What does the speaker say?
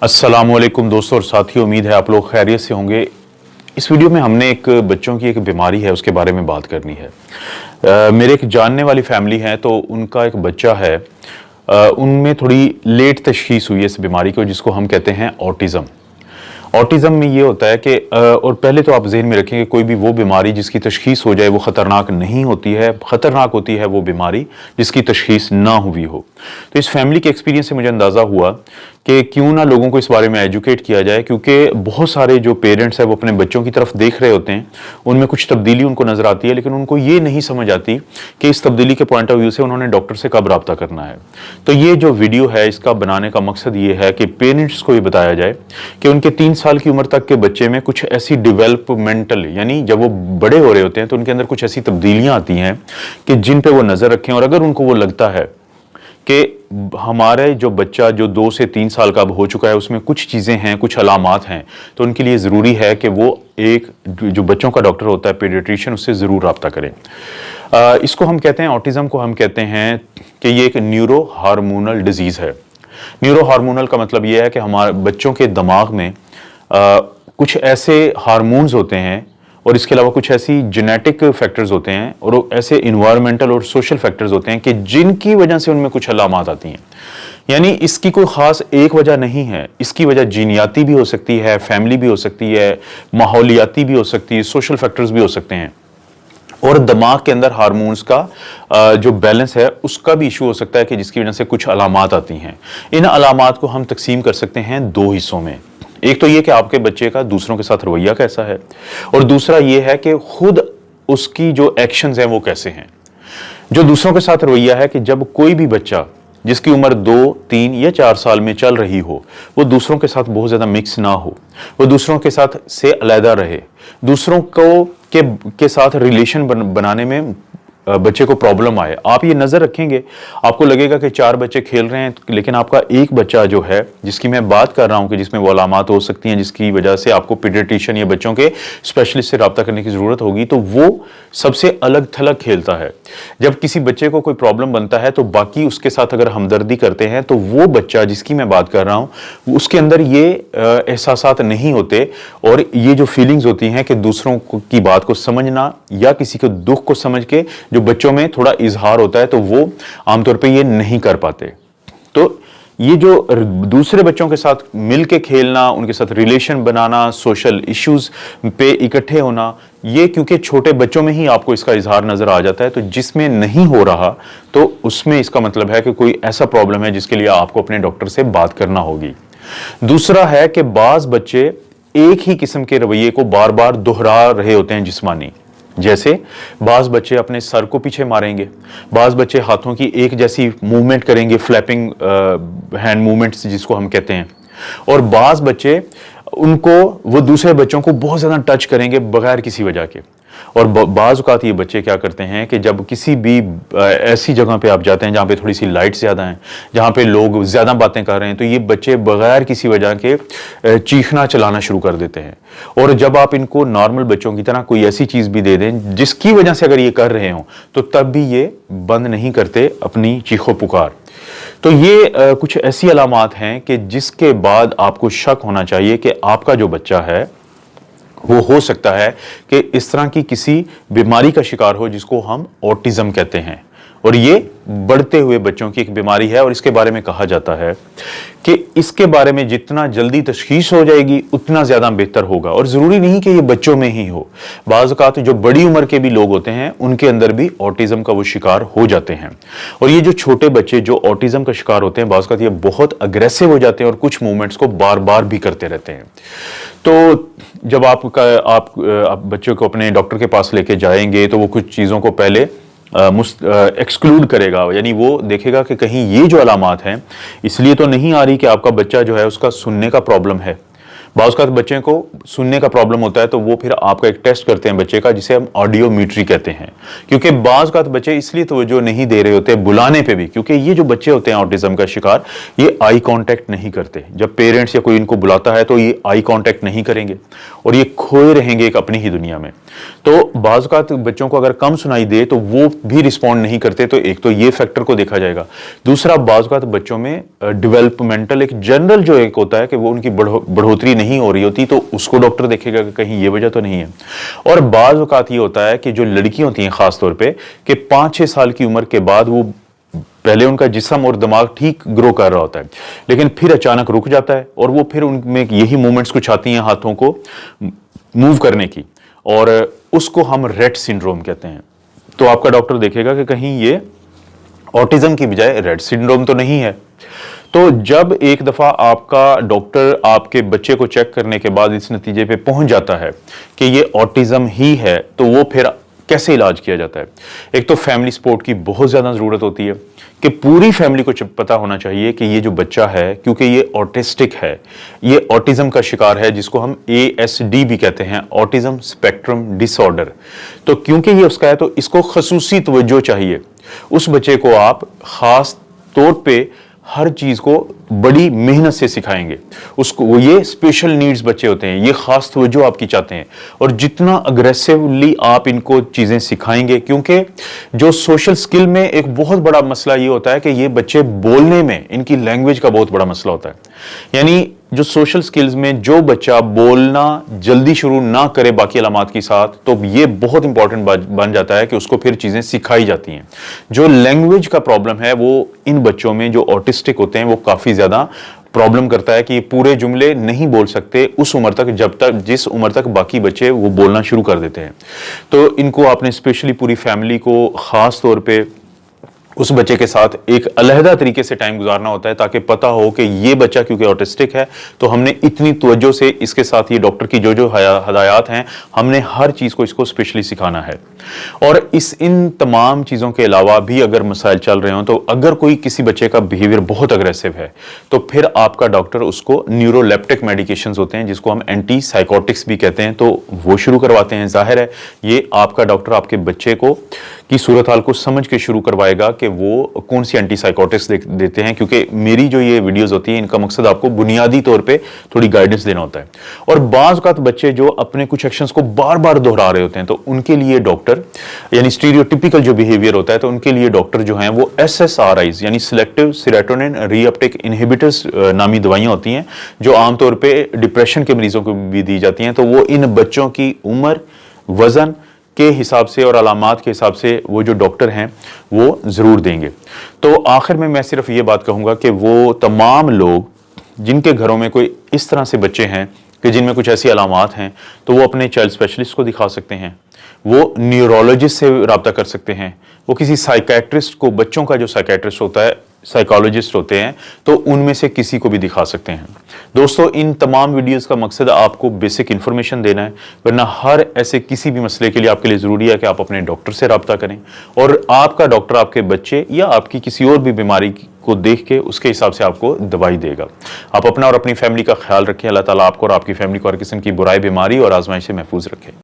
अस्सलामुअलैकुम दोस्तों और साथियों, उम्मीद है आप लोग खैरियत से होंगे। इस वीडियो में हमने एक बच्चों की एक बीमारी है उसके बारे में बात करनी है। मेरे एक जानने वाली फैमिली है तो उनका एक बच्चा है। उनमें थोड़ी लेट तशखीस हुई है इस बीमारी को, जिसको हम कहते हैं ऑटिज़म। ऑटिज़म में ये होता है कि और पहले तो आप ज़हन में रखें कि कोई भी वो बीमारी जिसकी तशखीस हो जाए वो ख़तरनाक नहीं होती है। ख़तरनाक होती है वो बीमारी जिसकी तशखीस ना हुई हो। तो इस फैमिली के एक्सपीरियंस से मुझे अंदाज़ा हुआ कि क्यों ना लोगों को इस बारे में एजुकेट किया जाए, क्योंकि बहुत सारे जो पेरेंट्स हैं वो अपने बच्चों की तरफ देख रहे होते हैं, उनमें कुछ तब्दीली उनको नज़र आती है, लेकिन उनको ये नहीं समझ आती कि इस तब्दीली के पॉइंट ऑफ व्यू से उन्होंने डॉक्टर से कब रब्ता करना है। तो ये जो वीडियो है इसका बनाने का मकसद ये है कि पेरेंट्स को ये बताया जाए कि उनके 3 साल की उम्र तक के बच्चे में कुछ ऐसी डेवलपमेंटल, यानी जब वो बड़े हो रहे होते हैं तो उनके अंदर कुछ ऐसी तब्दीलियां आती हैं कि जिन पे वो नज़र रखें। और अगर उनको वो लगता है कि हमारे जो बच्चा जो 2 से 3 साल का अब हो चुका है उसमें कुछ चीज़ें हैं, कुछ अलामात हैं, तो उनके लिए ज़रूरी है कि वो एक जो बच्चों का डॉक्टर होता है पीडियाट्रिशियन, उससे ज़रूर रब्ता करें। इसको हम कहते हैं, ऑटिज़म को हम कहते हैं कि ये एक न्यूरो हार्मोनल डिजीज़ है। न्यूरो हार्मोनल का मतलब ये है कि हमारे बच्चों के दिमाग में कुछ ऐसे हार्मोन्स होते हैं और इसके अलावा कुछ ऐसी जेनेटिक फैक्टर्स होते हैं और ऐसे इन्वायरमेंटल और सोशल फैक्टर्स होते हैं कि जिनकी वजह से उनमें कुछ अलामात आती हैं। यानी इसकी कोई ख़ास एक वजह नहीं है, इसकी वजह जीनियाती भी हो सकती है, फैमिली भी हो सकती है, माहौलियाती भी हो सकती है, सोशल फैक्टर्स भी हो सकते हैं, और दिमाग के अंदर हार्मोन्स का जो बैलेंस है उसका भी इशू हो सकता है कि जिसकी वजह से कुछ अलामात आती हैं। इन अलामात को हम तकसीम कर सकते हैं 2 हिस्सों में। एक तो ये कि आपके बच्चे का दूसरों के साथ रवैया कैसा है, और दूसरा ये है कि खुद उसकी जो एक्शंस हैं वो कैसे हैं। जो दूसरों के साथ रवैया है कि जब कोई भी बच्चा जिसकी उम्र 2, 3 या 4 साल में चल रही हो, वो दूसरों के साथ बहुत ज़्यादा मिक्स ना हो, वो दूसरों के साथ से अलहदा रहे, दूसरों को के साथ रिलेशन बनाने में बच्चे को प्रॉब्लम आए। आप ये नज़र रखेंगे, आपको लगेगा कि 4 बच्चे खेल रहे हैं, लेकिन आपका एक बच्चा जो है जिसकी मैं बात कर रहा हूँ कि जिसमें वो अलामात हो सकती हैं जिसकी वजह से आपको पीडियाट्रिशियन या बच्चों के स्पेशलिस्ट से रब्ता करने की ज़रूरत होगी, तो वो सबसे अलग थलग खेलता है। जब किसी बच्चे को कोई प्रॉब्लम बनता है तो बाकी उसके साथ अगर हमदर्दी करते हैं तो वो बच्चा जिसकी मैं बात कर रहा हूँ उसके अंदर ये एहसासात नहीं होते, और ये जो फीलिंग्स होती हैं कि दूसरों की बात को समझना या किसी के दुख को समझ के जो बच्चों में थोड़ा इजहार होता है तो वो आमतौर पे ये नहीं कर पाते। तो ये जो दूसरे बच्चों के साथ मिलके खेलना, उनके साथ रिलेशन बनाना, सोशल इश्यूज पे इकट्ठे होना, ये क्योंकि छोटे बच्चों में ही आपको इसका इजहार नजर आ जाता है, तो जिसमें नहीं हो रहा तो उसमें इसका मतलब है कि कोई ऐसा प्रॉब्लम है जिसके लिए आपको अपने डॉक्टर से बात करना होगी। दूसरा है कि बाज बच्चे एक ही किस्म के रवैये को बार बार दोहरा रहे होते हैं जिस्मानी। जैसे बाज बच्चे अपने सर को पीछे मारेंगे, बाज बच्चे हाथों की एक जैसी मूवमेंट करेंगे, फ्लैपिंग हैंड मूवमेंट्स जिसको हम कहते हैं, और बाज बच्चे वो दूसरे बच्चों को बहुत ज़्यादा टच करेंगे बगैर किसी वजह के। और बाज़ औक़ात ये बच्चे क्या करते हैं कि जब किसी भी ऐसी जगह पे आप जाते हैं जहाँ पे थोड़ी सी लाइट ज़्यादा हैं, जहाँ पे लोग ज़्यादा बातें कर रहे हैं, तो ये बच्चे बगैर किसी वजह के चीखना चलाना शुरू कर देते हैं। और जब आप इनको नॉर्मल बच्चों की तरह कोई ऐसी चीज़ भी दे दें जिसकी वजह से अगर ये कर रहे हों तो तब भी ये बंद नहीं करते अपनी चीखो पुकार। तो ये कुछ ऐसी अलामात हैं कि जिसके बाद आपको शक होना चाहिए कि आपका जो बच्चा है वो हो सकता है कि इस तरह की किसी बीमारी का शिकार हो जिसको हम ऑटिज़म कहते हैं। और ये बढ़ते हुए बच्चों की एक बीमारी है, और इसके बारे में कहा जाता है कि इसके बारे में जितना जल्दी तशखीस हो जाएगी उतना ज़्यादा बेहतर होगा। और ज़रूरी नहीं कि ये बच्चों में ही हो, बाज़ औक़ात जो बड़ी उम्र के भी लोग होते हैं उनके अंदर भी ऑटिज़म का वो शिकार हो जाते हैं। और ये जो छोटे बच्चे जो ऑटिज़म का शिकार होते हैं, बाज़ औक़ात ये बहुत अग्रेसिव हो जाते हैं और कुछ मूवमेंट्स को बार बार भी करते रहते हैं। तो जब आप बच्चों को अपने डॉक्टर के पास लेके जाएंगे तो वो कुछ चीज़ों को पहले एक्सक्लूड करेगा, यानी वो देखेगा कि कहीं ये जो अलामात हैं इसलिए तो नहीं आ रही कि आपका बच्चा जो है उसका सुनने का प्रॉब्लम है, बाज़ औक़ात बच्चे को सुनने का प्रॉब्लम होता है तो वो फिर आपका एक टेस्ट करते हैं बच्चे का, जिसे हम ऑडियोमेट्री कहते हैं। क्योंकि बाज़ औक़ात बच्चे इसलिए तवज्जो नहीं दे रहे होते बुलाने पे भी, क्योंकि ये जो बच्चे होते हैं ऑटिज्म का शिकार, ये आई कांटेक्ट नहीं करते। जब पेरेंट्स या कोई इनको बुलाता है तो ये आई कांटेक्ट नहीं करेंगे और ये खोए रहेंगे एक अपनी ही दुनिया में। तो बाज़ औक़ात बच्चों को अगर कम सुनाई दे तो वो भी रिस्पॉन्ड नहीं करते, तो एक तो ये फैक्टर को देखा जाएगा। दूसरा, बाज़ औक़ात बच्चों में डेवलपमेंटल एक जनरल जो एक होता है कि वो उनकी बढ़ोतरी नहीं हो रही होती, तो उसको डॉक्टर देखेगा कि कहीं ये वजह तो नहीं है। और बाज़ औक़ात ये होता है कि जो लड़कियां होती हैं खास तौर पे, कि 5-6 साल की उम्र के बाद वो पहले उनका जिस्म और दिमाग ठीक ग्रो कर रहा होता है, लेकिन फिर अचानक रुक जाता है और वो फिर उनमें यही मूवमेंट्स कुछ आती हैं हाथों को मूव करने की, और उसको हम रेट सिंड्रोम कहते हैं। तो आपका डॉक्टर देखेगा कि कहीं ये ऑटिज्म की बजाय रेट सिंड्रोम तो नहीं है। तो जब एक दफा आपका डॉक्टर आपके बच्चे को चेक करने के बाद इस नतीजे पे पहुंच जाता है कि ये ऑटिज्म ही है, तो वो फिर कैसे इलाज किया जाता है। एक तो फैमिली सपोर्ट की बहुत ज्यादा जरूरत होती है कि पूरी फैमिली को पता होना चाहिए कि ये जो बच्चा है, क्योंकि ये ऑटिस्टिक है, ये ऑटिज्म का शिकार है, जिसको हम ASD भी कहते हैं, ऑटिज्म स्पेक्ट्रम डिसऑर्डर। तो क्योंकि ये उसका है तो इसको खसूसी तवज्जो चाहिए। उस बच्चे को आप खास तौर पे हर चीज को बड़ी मेहनत से सिखाएंगे उसको। ये स्पेशल नीड्स बच्चे होते हैं, ये खास तवज्जो आपकी चाहते हैं, और जितना अग्रेसिवली आप इनको चीजें सिखाएंगे, क्योंकि जो सोशल स्किल में एक बहुत बड़ा मसला ये होता है कि ये बच्चे बोलने में, इनकी लैंग्वेज का बहुत बड़ा मसला होता है। यानी जो सोशल स्किल्स में जो बच्चा बोलना जल्दी शुरू ना करे बाकी अलामात के साथ, तो ये बहुत इंपॉर्टेंट बन जाता है कि उसको फिर चीजें सिखाई जाती हैं। जो लैंग्वेज का प्रॉब्लम है वो इन बच्चों में जो ऑटिस्टिक होते हैं वो काफी ज्यादा प्रॉब्लम करता है कि पूरे जुमले नहीं बोल सकते उस उम्र तक, जब तक जिस उम्र तक बाकी बच्चे वो बोलना शुरू कर देते हैं। तो इनको आपने स्पेशली पूरी फैमिली को खास तौर पे उस बच्चे के साथ एक अलहदा तरीके से टाइम गुजारना होता है, ताकि पता हो कि ये बच्चा क्योंकि ऑटिस्टिक है तो हमने इतनी तवज्जो से इसके साथ, ये डॉक्टर की जो जो हदायत हैं, हमने हर चीज को इसको स्पेशली सिखाना है। और इन तमाम चीजों के अलावा भी अगर मसाइल चल रहे हो, तो अगर कोई किसी बच्चे का बिहेवियर बहुत अग्रेसिव है तो फिर आपका डॉक्टर उसको न्यूरोलेप्टिक मेडिकेशंस होते हैं, जिसको हम एंटी साइकोटिक्स भी कहते हैं, तो वो शुरू करवाते हैं। जाहिर है ये आपका डॉक्टर आपके बच्चे को की सूरत हाल को समझ के शुरू करवाएगा कि वो कौन सी एंटीसाइकोटिक्स देते हैं, क्योंकि मेरी जो ये वीडियोस होती हैं इनका मकसद आपको बुनियादी तौर पे थोड़ी गाइडेंस देना होता है। और बाज़ औक़ात बच्चे जो अपने कुछ एक्शंस को बार बार दोहरा रहे होते हैं, तो उनके लिए डॉक्टर, यानी स्टीरियोटिपिकल जो बिहेवियर होता है, तो उनके लिए डॉक्टर जो हैं वो SSRIs यानी सिलेक्टिव सेरोटोनिन रीअपटेक इनहिबिटर्स नामी दवाइयाँ होती हैं, जो आमतौर पर डिप्रेशन के मरीजों को भी दी जाती हैं। तो वो इन बच्चों की उम्र, वजन के हिसाब से और अलामात के हिसाब से वो जो डॉक्टर हैं वो जरूर देंगे। तो आखिर में मैं सिर्फ ये बात कहूंगा कि वो तमाम लोग जिनके घरों में कोई इस तरह से बच्चे हैं कि जिनमें कुछ ऐसी अलामात हैं, तो वो अपने चाइल्ड स्पेशलिस्ट को दिखा सकते हैं, वो न्यूरोलॉजिस्ट से रब्ता कर सकते हैं, वो किसी साइकेट्रिस्ट को, बच्चों का जो साइकेट्रिस्ट होता है, साइकोलॉजिस्ट होते हैं, तो उनमें से किसी को भी दिखा सकते हैं। दोस्तों, इन तमाम वीडियोस का मकसद आपको बेसिक इन्फॉर्मेशन देना है, वरना हर ऐसे किसी भी मसले के लिए आपके लिए ज़रूरी है कि आप अपने डॉक्टर से रब्ता करें, और आपका डॉक्टर आपके बच्चे या आपकी किसी और भी बीमारी को देख के उसके हिसाब से आपको दवाई देगा। आप अपना और अपनी फैमिली का ख्याल रखें। अल्लाह ताला आपको और आपकी फैमिली को हर किस्म की बुराई, बीमारी और आजमाइश से महफूज रखें।